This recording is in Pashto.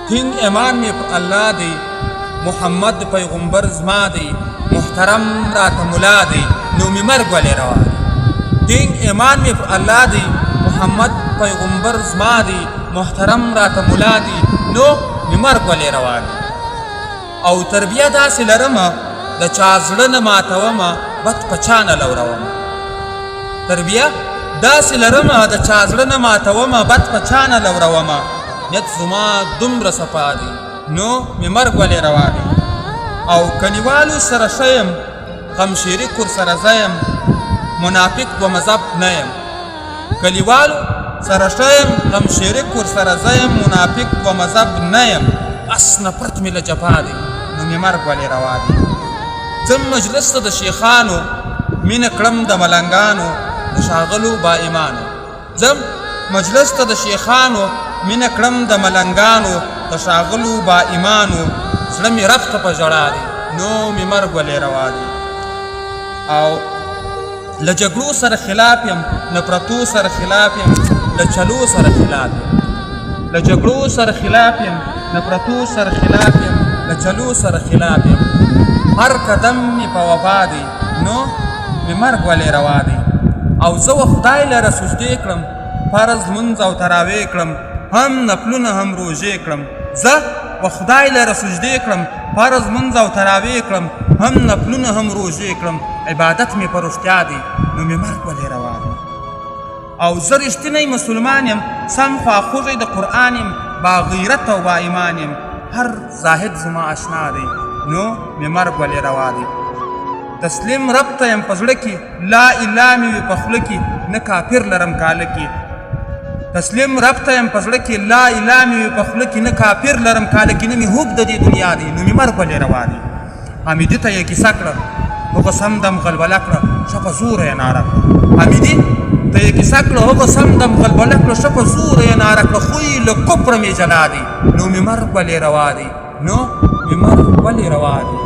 ټینګ ایمان مې پر الله دی، محمد پیغمبر زما دی، محترم راته ملا دی، نو مې مرګ ولې روا دی. ټینګ ایمان مې پر الله دی، محمد پیغمبر زما دی، محترم راته ملا دی، نو مې مرګ ولې روا دی. او تربیه داسې لرمه د چا زړه نه ماتومه، بد په چا نه لورومه. تربیه داسې لرمه د چا زړه نه ماتومه، بد په چا نه لورومه. نیت زما دومره صفا دی، نو مې مرګ ولې روا دی. او کلیوالو سره ښه یم، غم شریک ورسره زه یم، منافق و مذهب نه یم. کلیوالو سره ښه یم، غم شریک ورسره زه یم، منافق و مذهب نه یم. بس نفرت مې له جفا دی، نو مې مرګ ولې روا دی. ځم مجلس ته د شیخانو، مینه کړم د ملنګانو، د ښاغلو با ایمانو. ځم مجلس ته د شیخانو، مینه کړم د ملنګانو، د ښاغلو با ایمانو. زړه مې رب ته په ژړا دی، نو مې مرګ ولې روا دی. او له جګړو سره خلاف یم، نفرتو سره خلاف یم، له چلو سره خلاف یم. له جګړو سره خلاف یم، نفرتو سره خلاف یم، له چلو سره خلاف یم. هر قدم مې په وفا دی، نو مې مرګ ولې روا دی. او زه و خدای لره سجدې کړم، فرض لمونځ او تراویح کړم، هم نفلونه هم روژې کړم. زه و خدای لره سجدې کړم، فرض لمونځ او تراویح کړم، هم نفلونه هم روژې کړم. عبادت مې په رښتیا دی، نو مې مرګ ولې روا دی. او زه رښتینی مسلمان یم، سم خواخوږی د قرآن یم، با غیرت او با ایمان یم. هر زاهد زما اشنا دی، نو مې مرګ ولې روا دی. تسلیم رب ته یم په زړه کې، لا اله مې وي په خوله کې، نه کافر لرم کاله کې. تسلیم رب ته یم په زړه کې، لا اله مې وي په خوله کې، نه کافر لرم کاله کې. نه مې هوب د دې دنیا دی، نو مې مرګ ولې روا دی. حمیدي ته یې کیسه کړه، هغه سم دم غلبله کړه، ښه په زوره یې ناره کړه. حمیدي ته یې کیسه کړه، هغه سم دم غلبله کړه، ښه په زوره یې ناره کړه. خوی له کفره مې جلا دی، نو مې مرګ ولې روا دی. نو مې مرګ ولې روا دی.